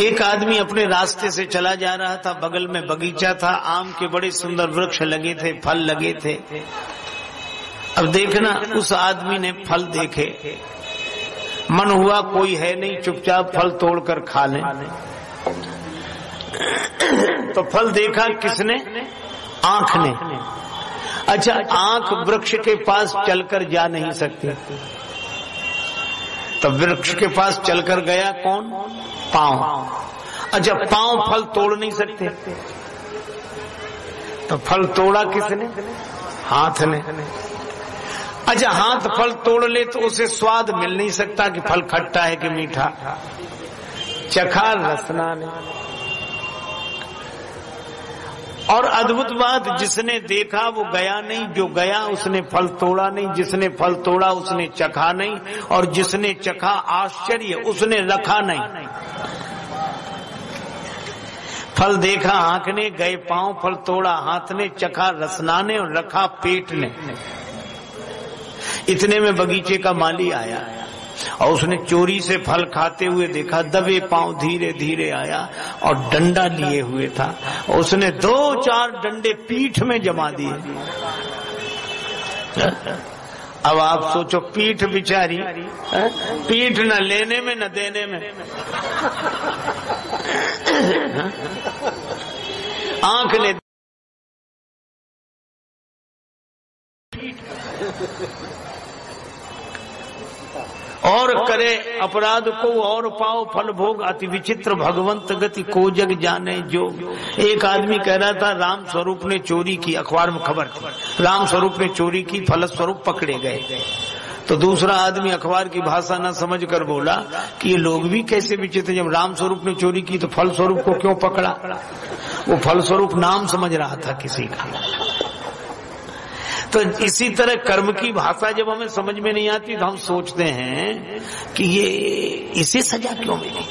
एक आदमी अपने रास्ते से चला जा रहा था, बगल में बगीचा था, आम के बड़े सुंदर वृक्ष लगे थे, फल लगे थे। अब देखना, उस आदमी ने फल देखे, मन हुआ कोई है नहीं, चुपचाप फल तोड़कर खा लें। तो फल देखा किसने? आंख ने। अच्छा, आंख वृक्ष के पास चलकर जा नहीं सकती, तो वृक्ष के पास चलकर गया कौन? पांव। अच्छा, पांव फल तोड़ नहीं सकते, तो फल तोड़ा किसने? हाथ ने। अच्छा, हाथ फल तोड़ ले तो उसे स्वाद मिल नहीं सकता कि फल खट्टा है कि मीठा, चखा रसना ने। और अद्भुत बात, जिसने देखा वो गया नहीं, जो गया उसने फल तोड़ा नहीं, जिसने फल तोड़ा उसने चखा नहीं, और जिसने चखा आश्चर्य उसने रखा नहीं। फल देखा आंख ने, गए पांव, फल तोड़ा हाथ ने, चखा रसना ने और रखा पेट ने। इतने में बगीचे का माली आया और उसने चोरी से फल खाते हुए देखा, दबे पांव धीरे धीरे आया और डंडा लिए हुए था, उसने 2-4 डंडे पीठ में जमा दिए। अब आप सोचो, पीठ बिचारी, पीठ न लेने में न देने में। आंख ने और करे अपराध को और पाओ फल भोग, अति विचित्र भगवंत गति को जग जाने जो। एक आदमी कह रहा था राम स्वरूप ने चोरी की, अखबार में खबर थी, राम स्वरूप ने चोरी की, फलस्वरूप पकड़े गए। तो दूसरा आदमी अखबार की भाषा न समझ कर बोला कि ये लोग भी कैसे विचित्र, जब राम स्वरूप ने चोरी की तो फल स्वरूप को क्यों पकड़ा? वो फल स्वरूप नाम समझ रहा था किसी का। तो इसी तरह कर्म की भाषा जब हमें समझ में नहीं आती तो हम सोचते हैं कि ये इसे सजा क्यों मिली।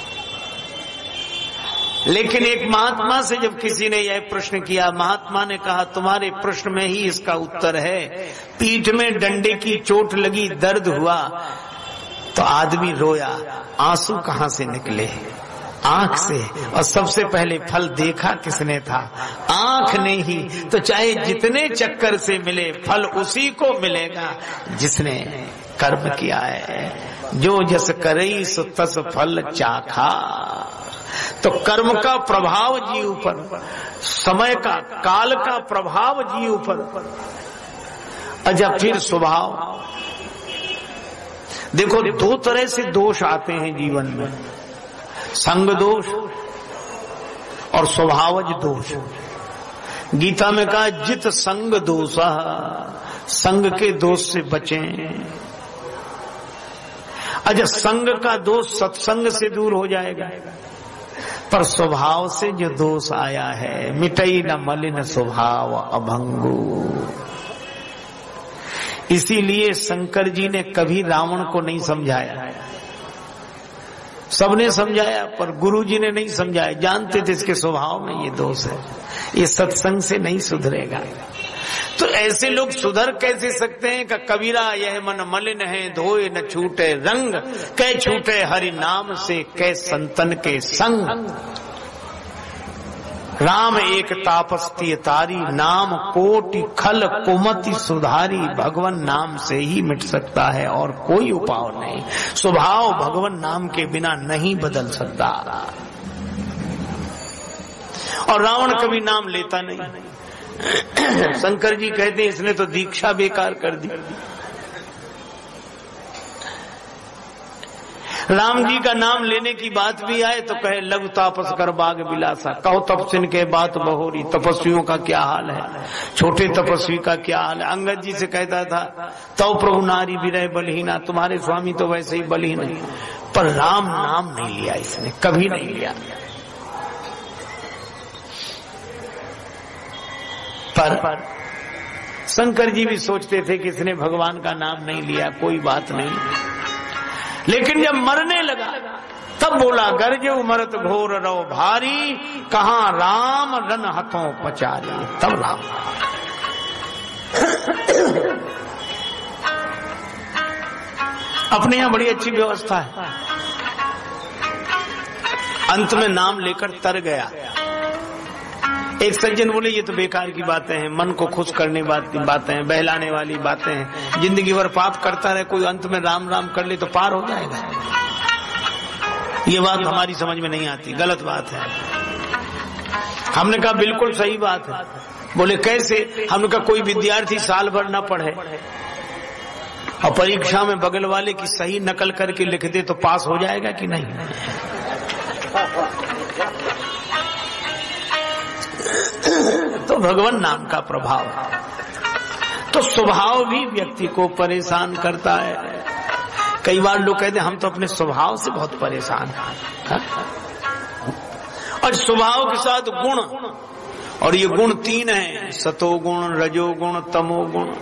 लेकिन एक महात्मा से जब किसी ने यह प्रश्न किया, महात्मा ने कहा तुम्हारे प्रश्न में ही इसका उत्तर है। पीठ में डंडे की चोट लगी, दर्द हुआ तो आदमी रोया, आंसू कहां से निकले? आंख से। और सबसे पहले फल देखा किसने था? आंख ने ही। तो चाहे जितने चक्कर से मिले, फल उसी को मिलेगा जिसने कर्म किया है। जो जस करई सो तस फल चाखा। तो कर्म का प्रभाव जीव पर, समय का, काल का प्रभाव जीव पर। अच्छा, फिर स्वभाव देखो, 2 तरह से दोष आते हैं जीवन में, संग दोष और स्वभावज दोष। गीता में कहा जित संग दोष, संग के दोष से बचें। अच्छा, संग का दोष सत्संग से दूर हो जाएगा, पर स्वभाव से जो दोष आया है, मिटई न मलिन स्वभाव अभंगु। इसीलिए शंकर जी ने कभी रावण को नहीं समझाया, सबने समझाया पर गुरु जी ने नहीं समझाया। जानते थे इसके स्वभाव में ये दोष है, ये सत्संग से नहीं सुधरेगा। तो ऐसे लोग सुधर कैसे सकते हैं? का कबीरा यह मन मलिन है, धोए न छूटे रंग, कै छूटे हरि नाम से, कै संतन के संग। राम एक तापस्ती तारी, नाम कोटि खल कुमति सुधारी। भगवान नाम से ही मिट सकता है और कोई उपाय नहीं। स्वभाव भगवान नाम के बिना नहीं बदल सकता। और रावण कभी नाम लेता नहीं। शंकर जी कहते हैं इसने तो दीक्षा बेकार कर दी। राम जी का नाम लेने की बात भी आए तो कहे लघु तापस कर बाग बिलासा। कहो तपस्विन के बात बहोरी, तपस्वियों का क्या हाल है, छोटे तपस्वी का क्या हाल है। अंगद जी से कहता था तो प्रभु नारी विरह बलहीना, तुम्हारे स्वामी तो वैसे ही बलहीन है। पर राम नाम नहीं लिया इसने, कभी नहीं लिया। पर शंकर जी भी सोचते थे कि इसने भगवान का नाम नहीं लिया, कोई बात नहीं। लेकिन जब मरने लगा तब बोला गर्जे मरत घोर रो भारी, कहां राम रन हथों पचारी। तब राम अपने यहां बड़ी अच्छी व्यवस्था है। अंत में नाम लेकर तर गया। एक सज्जन बोले ये तो बेकार की बातें हैं, मन को खुश करने बातें हैं, बहलाने वाली बातें हैं। जिंदगी भर पाप करता रहे, कोई अंत में राम राम कर ले तो पार हो जाएगा। ये बात हमारी समझ में नहीं आती, गलत बात है। हमने कहा बिल्कुल सही बात है। बोले कैसे? हमने कहा कोई विद्यार्थी साल भर न पढ़े और परीक्षा में बगल वाले की सही नकल करके लिख दे तो पास हो जाएगा कि नहीं? तो भगवान नाम का प्रभाव, तो स्वभाव भी व्यक्ति को परेशान करता है। कई बार लोग कहते हैं हम तो अपने स्वभाव से बहुत परेशान हैं, और स्वभाव के साथ गुण, और ये गुण 3 हैं, सतोगुण, रजोगुण, तमोगुण।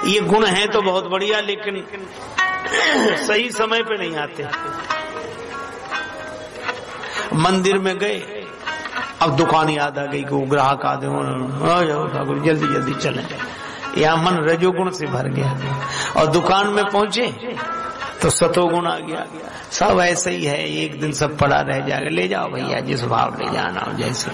ये गुण हैं तो बहुत बढ़िया, लेकिन सही समय पे नहीं आते। मंदिर में गए, अब दुकान याद आ गई कि ग्राहक आते हो, जल्दी जल्दी चले। यहाँ मन रजोगुण से भर गया, और दुकान में पहुंचे तो सतोगुण आ गया। सब ऐसे ही है, एक दिन सब पड़ा रह जाएगा। ले जाओ भैया, जिस भाव ले जाना हो जैसे।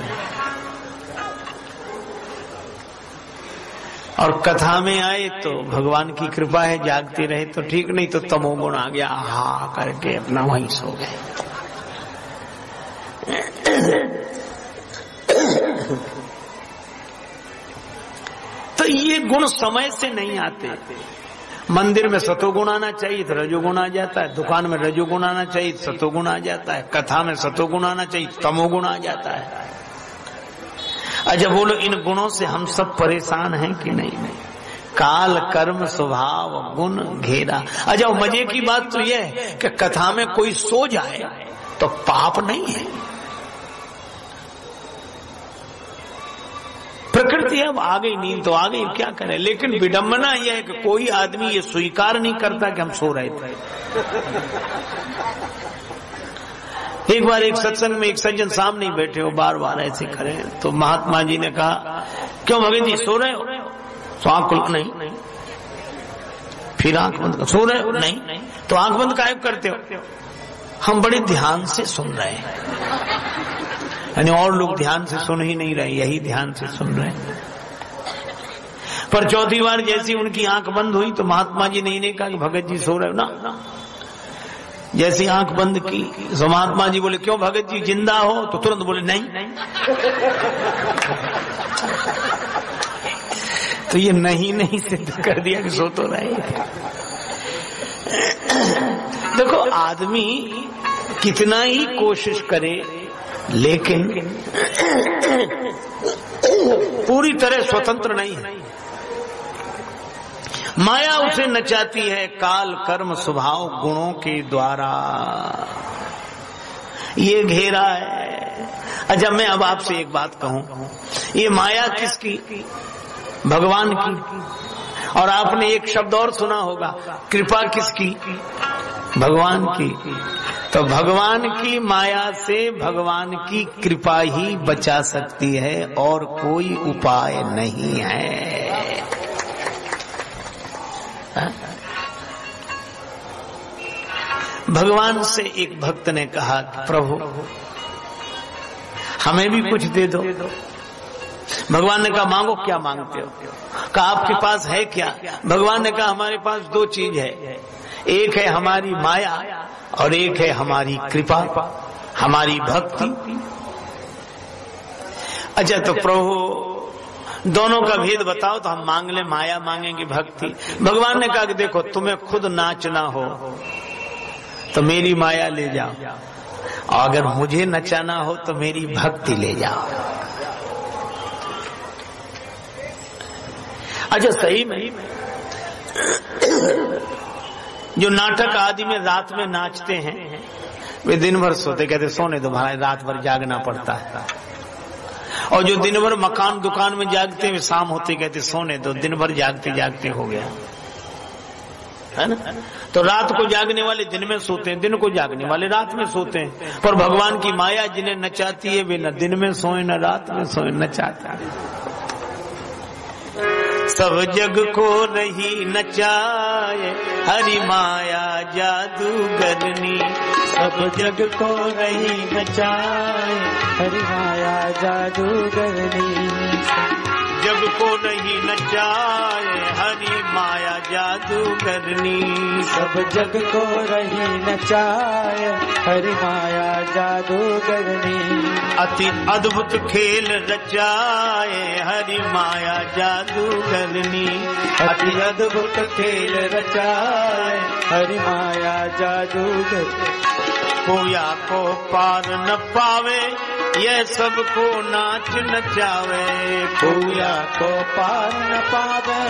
और कथा में आए तो भगवान की कृपा है, जागते रहे तो ठीक, नहीं तो तमोगुण आ गया, हा करके अपना वहीं सो गए। तो ये गुण समय से नहीं आते। मंदिर में सतोगुण आना चाहिए तो रजोगुण आ जाता है, दुकान में रजोगुण आना चाहिए तो सतोगुण आ जाता है, कथा में सतोगुण आना चाहिए तमोगुण आ जाता है। अच्छा बोलो, इन गुणों से हम सब परेशान हैं कि नहीं? काल, कर्म, स्वभाव, गुण घेरा। अच्छा मजे की बात तो यह है कि कथा में कोई सो जाए तो पाप नहीं है। प्रकृति अब आ गई, नींद तो आ गई, क्या करें। लेकिन विडंबना यह है कि कोई आदमी ये स्वीकार नहीं करता कि हम सो रहे थे। एक बार एक सत्संग में एक सज्जन सामने बैठे हो, बार बार ऐसे खड़े, तो महात्मा जी ने कहा क्यों भगत जी सो रहे हो? तो आंख खुल, नहीं। फिर आंख बंद कर, सो रहे हो? नहीं। तो आंख बंद काहे करते हो? हम बड़े ध्यान से सुन रहे हैं। यानी और लोग ध्यान से सुन ही नहीं रहे, यही ध्यान से सुन रहे हैं। पर चौथी बार जैसी उनकी आंख बंद हुई तो महात्मा जी ने कहा कि भगत जी सो रहे हो ना? जैसी आंख बंद की तो महात्मा जी बोले क्यों भगत जी जिंदा हो? तो तुरंत बोले नहीं। तो ये नहीं सिद्ध कर दिया कि सो तो रहे। देखो आदमी कितना ही कोशिश करे लेकिन पूरी तरह स्वतंत्र नहीं है। माया उसे नचाती है काल, कर्म, स्वभाव, गुणों के द्वारा। ये घेरा है। अच्छा मैं अब आपसे एक बात कहूं, ये माया किसकी? भगवान की। और आपने एक शब्द और सुना होगा, कृपा किसकी? भगवान की। तो भगवान की माया से भगवान की कृपा ही बचा सकती है, और कोई उपाय नहीं है। भगवान से एक भक्त ने कहा प्रभु हमें भी कुछ दे दो। भगवान ने कहा मांगो, क्या मांगते हो? कहा आपके पास है क्या? भगवान ने कहा हमारे पास 2 चीज है, एक है हमारी माया और एक है हमारी कृपा, हमारी भक्ति। अच्छा तो प्रभु दोनों का भेद बताओ तो हम मांग ले, माया मांगेंगे भक्ति। भगवान ने कहा कि देखो तुम्हें खुद नाचना हो तो मेरी माया ले जाओ, और अगर मुझे नचाना हो तो मेरी भक्ति ले जाओ। अच्छा सही में जो नाटक आदि में रात में नाचते हैं वे दिन भर सोते, कहते सोने दो भाई, रात भर जागना पड़ता है। और जो दिन भर मकान दुकान में जागते हैं शाम होते कहते सोने दो, दिन भर जागते जागते हो गया, है ना। तो रात को जागने वाले दिन में सोते हैं, दिन को जागने वाले रात में सोते हैं। पर भगवान की माया जिन्हें नचाती है वे न दिन में सोए न रात में सोए, नचाता है। सब जग को रही नचाए हरि माया जादूगरनी, सब जग को रही नचाए हरि माया जादूगरनी। जग को नहीं नचाए हरि माया जादूगरनी। सब जग को रही नचाए हरि माया जादूगरनी। अति अद्भुत खेल रचाए हरि माया जादूगरनी। अति अद्भुत खेल रचाए हरि माया जादूगरनी। कोया को पार न पावे यह सबको नाच नचावे। कोया को पार न पावे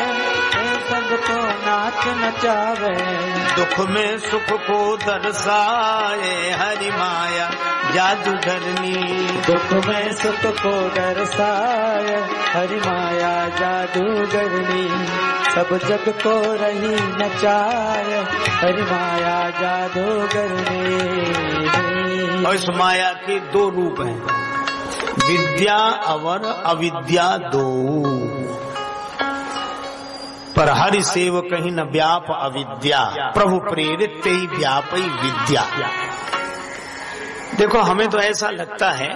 यह सबको नाच नचावे। दुख में सुख को दर्शाए हरि माया जादूगरनी। दुख में सुख को दर्शाए हरि माया जादूगरनी। सब जग को रही नचाए हरि माया जादूगरनी। और इस माया के दो रूप हैं, विद्या और अविद्या दो। पर हरि सेव कहीं न व्याप अविद्या, प्रभु प्रेरित ते ही व्यापी विद्या। देखो हमें तो ऐसा लगता है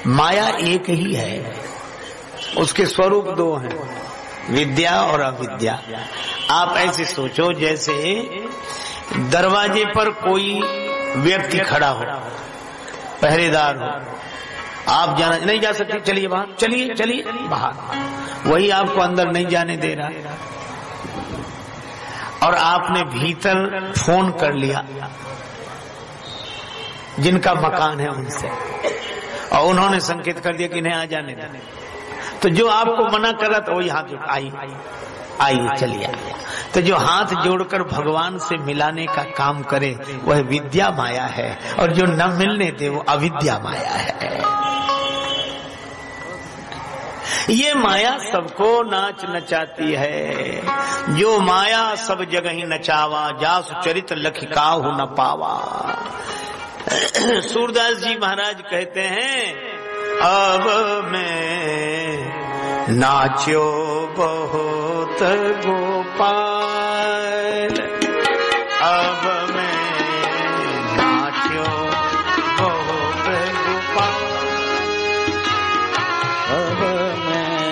माया एक ही है, उसके स्वरूप दो हैं, विद्या और अविद्या। आप ऐसे सोचो जैसे दरवाजे पर कोई व्यक्ति खड़ा हो, पहरेदार हो, आप जाना नहीं जा सकते, चलिए बाहर, चलिए चलिए बाहर, वही आपको अंदर नहीं जाने दे रहा। और आपने भीतर फोन कर लिया जिनका मकान है उनसे, और उन्होंने संकेत कर दिया कि नहीं आ जाने दें, तो जो आपको मना कर रहा था वही हाथ जोड़, आइए चलिए। तो जो हाथ जोड़कर भगवान से मिलाने का काम करे वह विद्या माया है, और जो न मिलने दे वो अविद्या माया है। ये माया सबको नाच नचाती है। जो माया सब जगह ही नचावा, जासु चरित लखिकाहु न पावा। सूरदास जी महाराज कहते हैं, अब मैं नाच्यो बहुत गोपाल, अब मैं नाच्यो बहुत गोपाल, अब मैं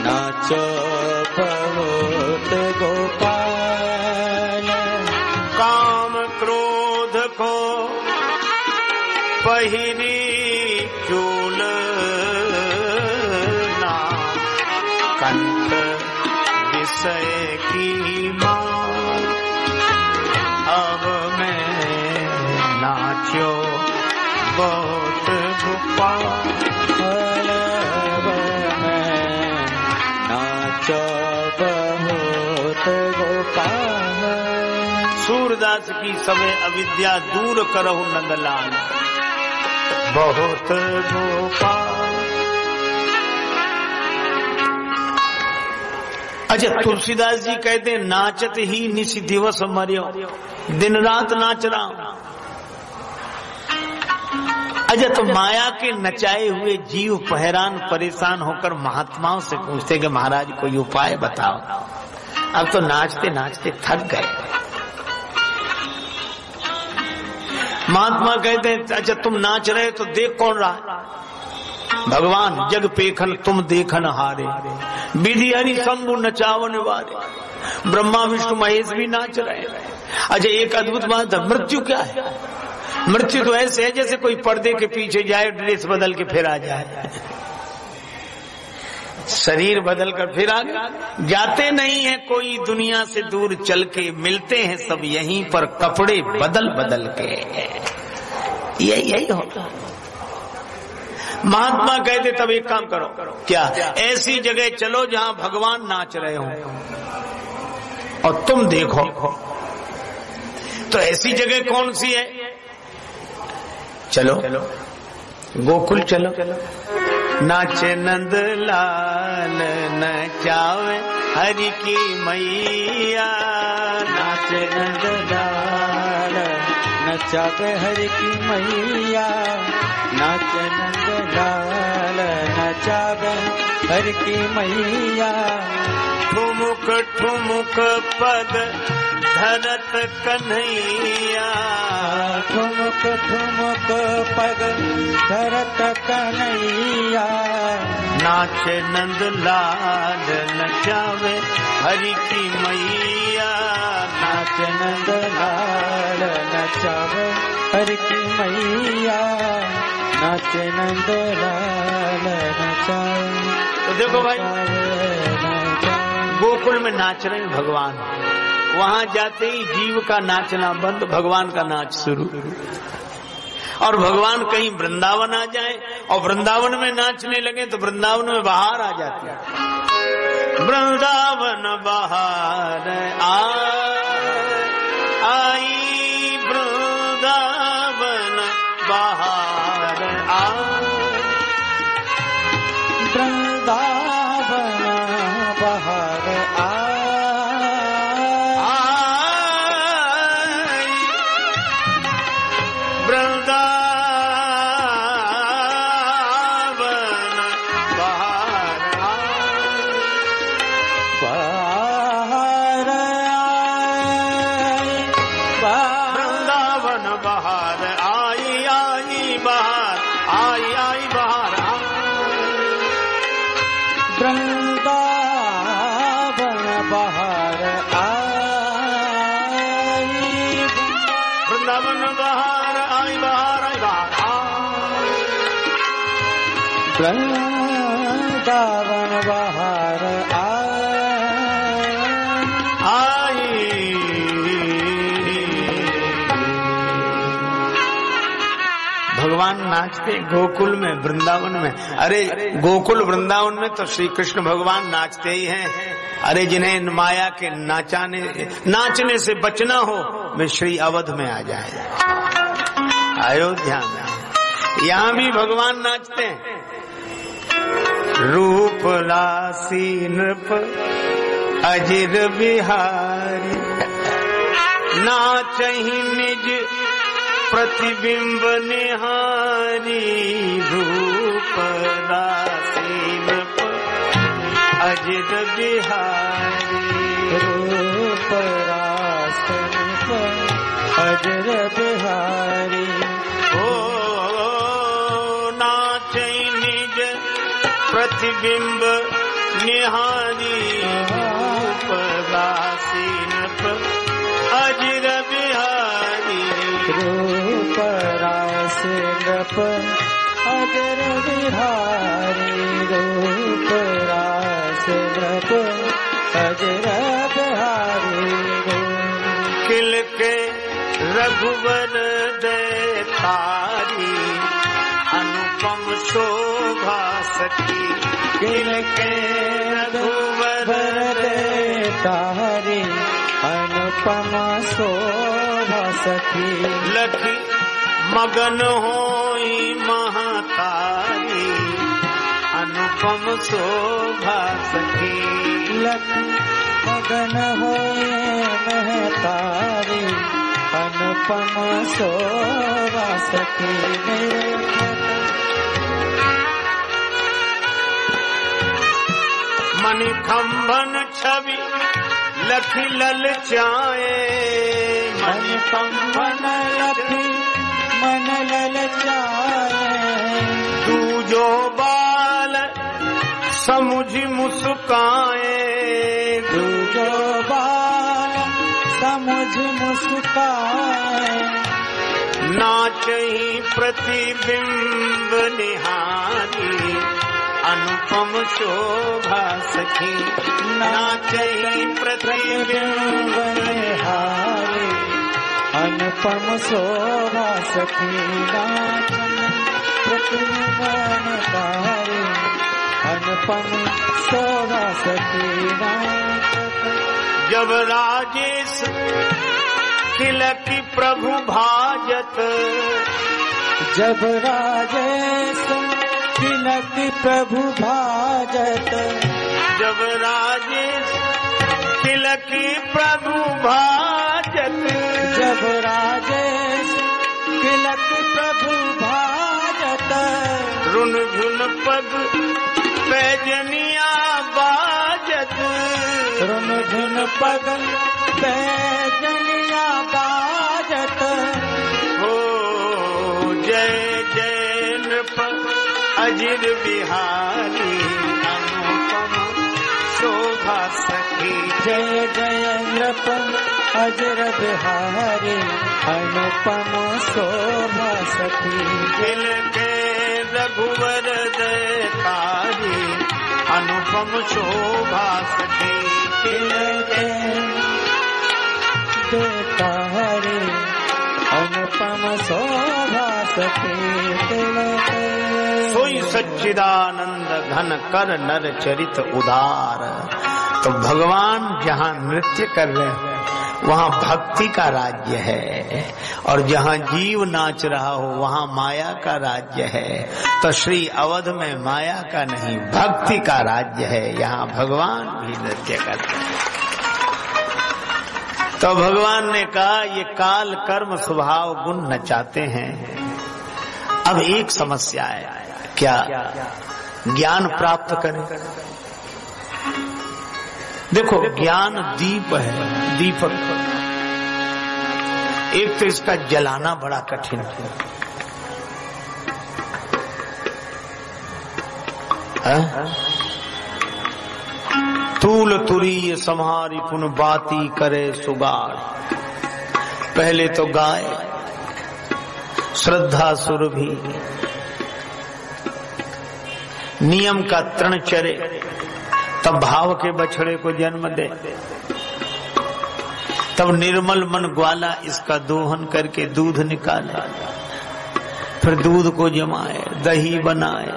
नाचो बहुत गोपाल। काम क्रोध को पहिरी चूल ना, कंठ विषय की मां, अब मैं नाच्यो बहुत गोपाल, अब मैं नाचो बहुत गोपाल। सूरदास की समय अविद्या दूर करहु नंदलाल, बहुत गोपाल। अच्छा, तुलसीदास जी कहते हैं, नाचत ही निशि दिवस मर्यो, दिन रात नाच रहा हूं। अच्छा, तो माया के नचाए हुए जीव हैरान परेशान होकर महात्माओं से पूछते कि महाराज कोई उपाय बताओ, अब तो नाचते नाचते थक गए। महात्मा कहते हैं, अच्छा तुम नाच रहे तो देख कौन रहा? भगवान जग पेखन तुम देखन हारे, विधि हरि शंभु नचावन वारे। ब्रह्मा विष्णु महेश भी नाच रहे हैं। अच्छा, एक अद्भुत बात है, मृत्यु क्या है? मृत्यु तो ऐसे है जैसे कोई पर्दे के पीछे जाए, ड्रेस बदल के फिर आ जाए, शरीर बदल कर फिर आ गए। जाते नहीं है कोई दुनिया से दूर चल के, मिलते हैं सब यहीं पर कपड़े बदल बदल के। यही होता। महात्मा कहते तब एक काम करो, क्या? ऐसी जगह चलो जहां भगवान नाच रहे हो और तुम देखो। तो ऐसी जगह कौन सी है? चलो गोकुल चलो, नाचे नंद लाल नचावे हरि की मैया, नाचे नंद लाल नचावे हरि की मैया, नाचे नंद लाल नचावे हरि की मैया। ठुमुक ठुमुक पद धरत कन्हैया, ठुमक ठुमक पग धरत कन्हैया, नाचे नंद लाल नचावे हरि की मैया, नाच नंद लाल नचावे हरि की मैया, नाच नंद लाल नचावे। तो देखो भाई, गोकुल में नाच रहे हैं भगवान, वहां जाते ही जीव का नाचना बंद, भगवान का नाच शुरू। और भगवान कहीं वृंदावन आ जाए और वृंदावन में नाचने लगे तो वृंदावन में बाहर आ जाती है। वृंदावन बाहर आई, वृंदावन बाहर वृंदावन बाहर वृंदावन बाहर आई। भगवान नाचते गोकुल में, वृंदावन में। अरे गोकुल वृंदावन में तो श्री कृष्ण भगवान नाचते ही हैं। अरे जिन्हें माया के नाचने से बचना हो, वे श्री अवध में आ जाए, अयोध्या में। यहाँ भी भगवान नाचते हैं। रूप लासी नृप अजिर बिहारी, नाचहि निज प्रतिबिंब निहारी। रूप लासी नृप अजिर बिहारी, रूप लासी नृप अजिर बिहारी। प्रतिबिंब निहारी, रूप लासी नृप अजिर बिहारी। रूप लासी नृप अजिर बिहारी, रूप लासी नृप अजिर बिहारी। खिल के रघुवर देतारी, अनुपम शोभा सखी। खिल के रघुवर देतारी, अनुपम शोभा सखी। लखी मगन होई महातारी, अनुपम शोभा सखी। लखी मगन होए महतारी, अनुपम शोभा सखी। मणि खंभन छवि लखी ललचाए, मणि खंभन लखी मन ललचाए। तू जो बाल समुझ मुस्काए, तू जो बाल समुझ मुस्काए। नाचहि प्रतिबिंब निहारी, अनुपम शोभा सखी। नाचहि प्रतिबिंब निहारी, अनुपम शोभा सखी। नाचन प्रतिबिंब निहारी, अनुपम शोभा सखी। जब राजेश तिलकी प्रभु भाजत, जब राजेश तिलकी प्रभु भाजत। जब राजेश तिलकी प्रभु भाजत, जब राजेश तिलकी प्रभु भाजत। रुन झुन पग पैजनिया बाजत, रुन झुन पग पैजनिया बाजत हो जय जय नृप अजिर बिहारी अनुपम शोभा सखी। जय जय नृप अजिर बिहारी अनुपम शोभा सखी। दिल के रघुवर दयकारी अनुपम शोभा सखी। दिल के दयकारी अनुपम शोभा सखी। दिल के सोई सच्चिदानंद घन कर नर चरित उदार। तो भगवान जहाँ नृत्य कर रहे हैं वहाँ भक्ति का राज्य है, और जहाँ जीव नाच रहा हो वहाँ माया का राज्य है। तो श्री अवध में माया का नहीं भक्ति का राज्य है, यहाँ भगवान भी नृत्य करते हैं। तो भगवान ने कहा ये काल कर्म स्वभाव गुण नचाते हैं। अब एक समस्या है, क्या ज्ञान प्राप्त करें? देखो ज्ञान दीप है, दीपक। एक तो इसका जलाना बड़ा कठिन है। तूल तुरी सम्हारी पुन बाती करे सुगार। पहले तो गाय श्रद्धा सुरभि नियम का तृण चरे, तब भाव के बछड़े को जन्म दे, तब निर्मल मन ग्वाला इसका दोहन करके दूध निकाले, फिर दूध को जमाए दही बनाए,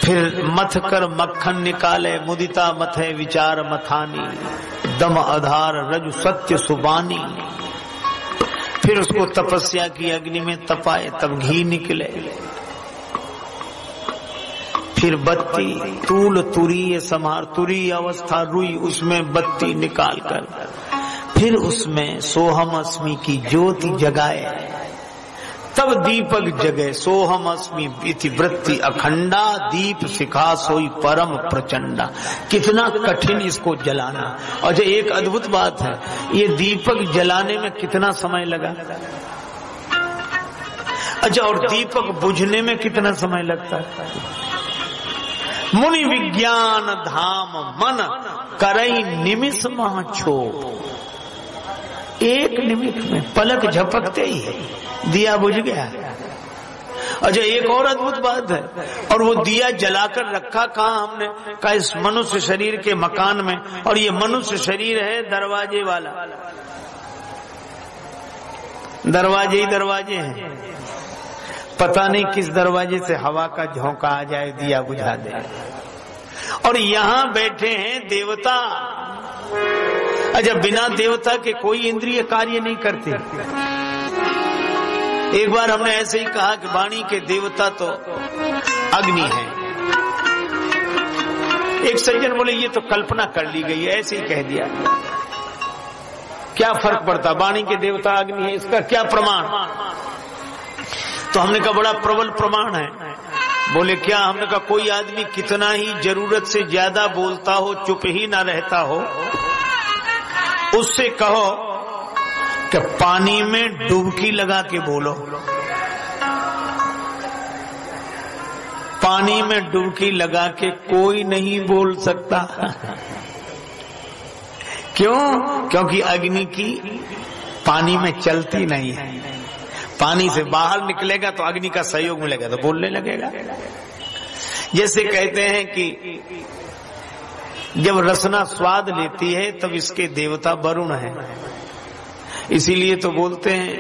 फिर मथ कर मक्खन निकाले मुदिता मथे विचार मथानी, दम आधार रजु सत्य सुबानी। फिर उसको तपस्या की अग्नि में तपाए तब घी निकले। फिर बत्ती तूल तुरी समार, तुरी अवस्था रुई उसमें बत्ती निकालकर फिर उसमें सोहम अस्मि की ज्योति जगाए, तब दीपक जगे। सोहम अस्मि इति वृत्ति अखंडा, दीप शिखा सोई परम प्रचंडा। कितना कठिन इसको जलाना। और जो एक अद्भुत बात है, ये दीपक जलाने में कितना समय लगा? अच्छा, और दीपक बुझने में कितना समय लगता है? मुनि विज्ञान धाम मन करई निमिष मह छोप। एक निमिष में पलक झपकते ही दिया बुझ गया। अच्छा, एक और अद्भुत बात है, और वो दिया जलाकर रखा कहाँ हमने? कहा इस मनुष्य शरीर के मकान में, और ये मनुष्य शरीर है दरवाजे वाला। दरवाजे ही दरवाजे हैं, पता नहीं किस दरवाजे से हवा का झोंका आ जाए दिया बुझा दे। और यहाँ बैठे हैं देवता। अच्छा, बिना देवता के कोई इंद्रिय कार्य नहीं करते। एक बार हमने ऐसे ही कहा कि वाणी के देवता तो अग्नि है। एक सज्जन बोले ये तो कल्पना कर ली गई है, ऐसे ही कह दिया। क्या फर्क पड़ता, वाणी के देवता अग्नि है, इसका क्या प्रमाण? तो हमने कहा बड़ा प्रबल प्रमाण है। बोले क्या? हमने कहा कोई आदमी कितना ही जरूरत से ज्यादा बोलता हो, चुप ही ना रहता हो, उससे कहो कि पानी में डुबकी लगा के बोलो। पानी में डुबकी लगा के कोई नहीं बोल सकता। क्यों? क्योंकि अग्नि की पानी में चलती नहीं है। पानी से बाहर निकलेगा तो अग्नि का सहयोग मिलेगा तो बोलने लगेगा। जैसे कहते हैं कि जब रसना स्वाद लेती है तब इसके देवता वरुण है, इसीलिए तो बोलते हैं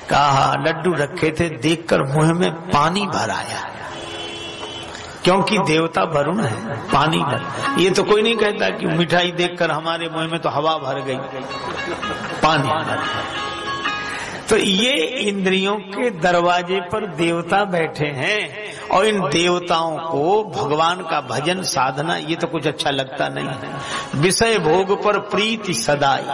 कहा लड्डू रखे थे देखकर मुंह में पानी भर आया, क्योंकि देवता वरुण है, पानी भर। ये तो कोई नहीं कहता कि मिठाई देखकर हमारे मुंह में तो हवा भर गई, पानी भर। तो ये इंद्रियों के दरवाजे पर देवता बैठे हैं, और इन देवताओं को भगवान का भजन साधना ये तो कुछ अच्छा लगता नहीं है। विषय भोग पर प्रीति सदाई,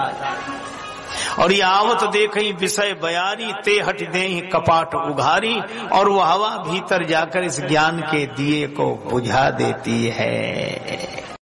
और ये आवत देखई विषय बयारी, ते हट देहि कपाट उघारी, और वो हवा भीतर जाकर इस ज्ञान के दिए को बुझा देती है।